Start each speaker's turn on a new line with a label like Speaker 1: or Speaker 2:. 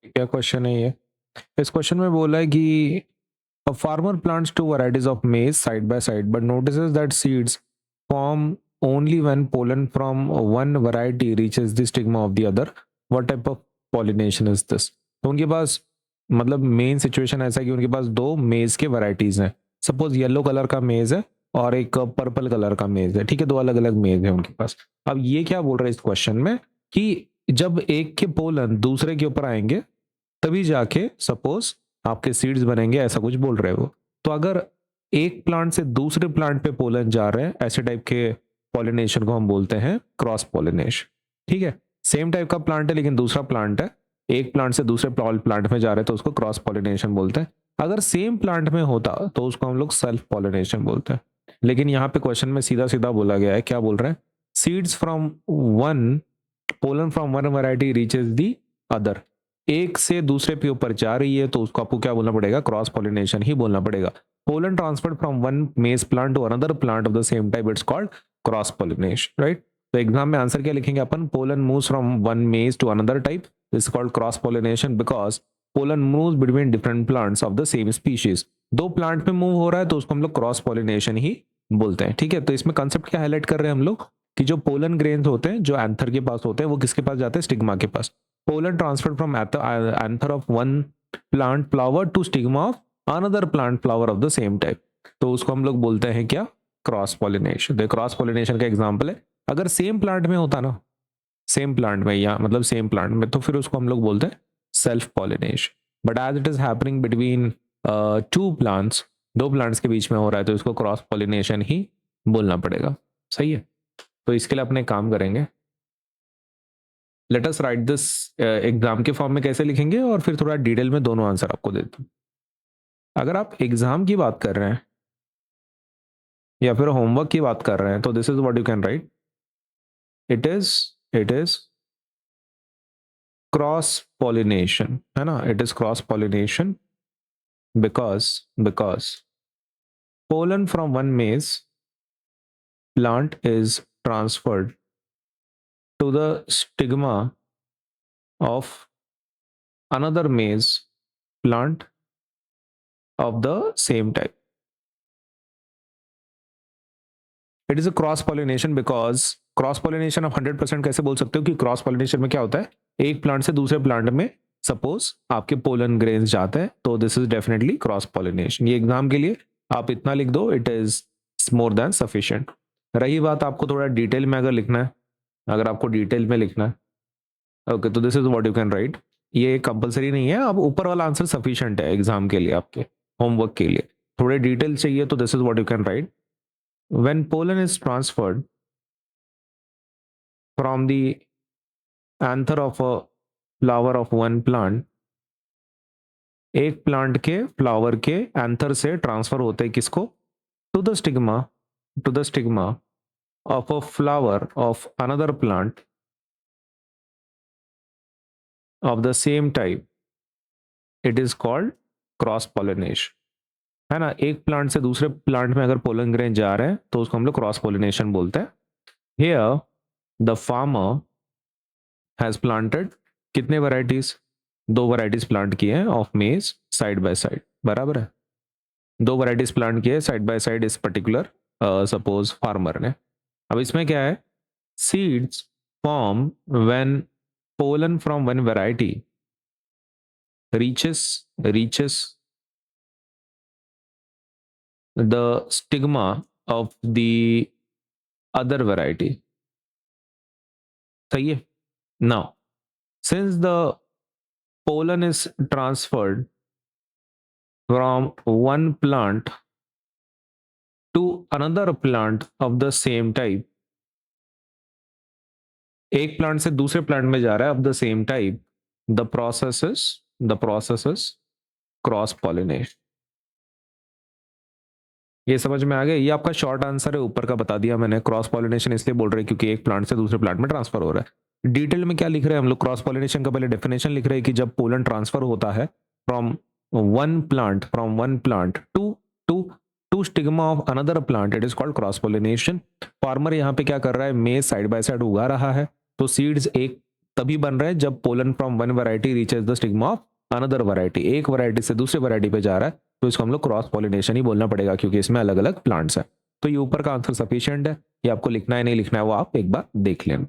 Speaker 1: क्या क्वेश्चन है ये? इस क्वेश्चन में बोला है कि a farmer plants two varieties of maize side by side but notices that seeds form only when pollen from one variety reaches the stigma of the other. What type of pollination is this? तो उनके पास मतलब main situation ऐसा है कि उनके पास दो मेज के वैरायटीज हैं. सपोज येलो कलर का मेज है और एक पर्पल कलर का मेज है. ठीक है, दो अलग अलग मेज है उनके पास. अब ये क्या बोल रहे हैं इस क्वेश्चन में कि जब एक के पोलन दूसरे के ऊपर आएंगे तभी जाके सपोज आपके सीड्स बनेंगे, ऐसा कुछ बोल रहे हो. तो अगर एक प्लांट से दूसरे प्लांट पे पोलन जा रहे हैं, ऐसे टाइप के पॉलिनेशन को हम बोलते हैं क्रॉस पॉलिनेशन. ठीक है, सेम टाइप का प्लांट है लेकिन दूसरा प्लांट है, एक प्लांट से दूसरे प्लांट में जा रहे हैं तो उसको क्रॉस पॉलिनेशन बोलते हैं. अगर सेम प्लांट में होता तो उसको हम लोग सेल्फ पॉलिनेशन बोलते हैं. लेकिन यहाँ पे क्वेश्चन में सीधा सीधा बोला गया है, क्या बोल रहे हैं? Seeds from one pollen from one variety reaches the other. एक से दूसरे पे ऊपर जा रही है तो उसको आपको क्या बोलना पड़ेगा? क्रॉस पॉलिनेशन ही बोलना पड़ेगा. Pollen transferred from one maize plant to another plant of the same type, it's called cross pollination, right? तो एग्जाम में आंसर क्या लिखेंगे अपन? Pollen moves from one maize to another type, this called cross pollination because pollen moves between different plants of the same species. दो plant में move हो रहा है तो उसको हम लोग क्रॉस पॉलिनेशन ही बोलते हैं. ठीक है, तो इसमें कंसेप्ट क्या हाईलाइट कर रहे हैं हम लोग कि जो पोलन ग्रेन्स होते हैं जो एंथर के पास होते हैं वो किसके पास जाते हैं? स्टिग्मा के पास. Pollen transferred from anther of one plant flower to stigma of another plant flower of the same type. तो उसको हम लोग बोलते हैं क्या? Cross pollination. तो क्रॉस पॉलिनेशन का एग्जांपल है, अगर सेम प्लांट में होता ना, सेम प्लांट में या मतलब सेम प्लांट में, तो फिर उसको हम लोग बोलते हैं self pollination. But as it is happening between two plants, दो प्लांट्स के बीच में हो रहा है तो इसको क्रॉस पॉलिनेशन ही बोलना पड़ेगा. सही है, तो इसके लिए अपने काम करेंगे. Let us right this exam के फॉर्म में कैसे लिखेंगे और फिर थोड़ा डिटेल में दोनों आंसर आपको देता हूँ. अगर आप एग्जाम की बात कर रहे हैं या फिर होमवर्क की बात कर रहे हैं तो this is what you can write. It is cross pollination, है ना? It is cross pollination because pollen from one maize plant is transferred to the stigma of another maize plant of the same type. It is a cross pollination because cross pollination आप 100% कैसे बोल सकते हो कि cross pollination में क्या होता है? एक प्लांट से दूसरे प्लांट में सपोज आपके पोलन ग्रेन्स जाते हैं तो this is definitely cross pollination. ये एग्जाम के लिए आप इतना लिख दो, it is more than sufficient. रही बात आपको थोड़ा डिटेल में अगर लिखना है, अगर आपको डिटेल में लिखना है, ओके, तो this is what you can right. ये कंपलसरी नहीं है, अब ऊपर वाला आंसर सफिशिएंट है एग्जाम के लिए, आपके होमवर्क के लिए. थोड़े डिटेल चाहिए तो this is what you can write. When pollen is transferred from the anther of a flower of one plant, एक प्लांट के फ्लावर के एंथर से ट्रांसफर होते हैं किसको? To the stigma of a flower of another plant of the same type, it is called cross pollination, है ना? एक प्लांट से दूसरे प्लांट में अगर पोलन ग्रेन जा रहे हैं तो उसको हम लोग क्रॉस पॉलिनेशन बोलते हैं. Here the farmer has planted कितने वैरायटीज? दो वैरायटीज प्लांट किए हैं ऑफ मेज साइड बाय साइड, बराबर है? दो वैरायटीज प्लांट किए साइड बाय साइड इस पर्टिकुलर सपोज फार्मर ने. अब इसमें क्या है? Seeds form when pollen from one variety reaches the stigma of the other variety. सही है. Now, since the pollen is transferred from one plant to another plant of the same type, एक plant से दूसरे plant में जा रहा है of the same type, the process is cross pollination. ये समझ में आ गया? ये आपका शॉर्ट आंसर है, ऊपर का बता दिया मैंने. क्रॉस पॉलिनेशन इसलिए बोल रहे हैं क्योंकि एक प्लांट से दूसरे प्लांट में ट्रांसफर हो रहा है. डिटेल में क्या लिख रहे हैं हम लोग? क्रॉस पॉलिनेशन का पहले डेफिनेशन लिख रहे हैं कि जब पोलन ट्रांसफर होता है from one plant to stigma of another plant, it is called cross pollination. Farmer यहाँ पे क्या कर रहा है? मेज साइड बाय साइड उगा रहा है, तो सीड्स एक तभी बन रहे हैं जब pollen from one variety reaches the stigma of another variety, एक वैरायटी से दूसरी वैरायटी पे जा रहा है तो इसको हम लोग क्रॉस पॉलिनेशन ही बोलना पड़ेगा, क्योंकि इसमें अलग अलग प्लांट्स है। तो ये ऊपर का आंसर सफिशिएंट है, ये आपको लिखना है नहीं लिखना है वो आप एक बार देख लेना।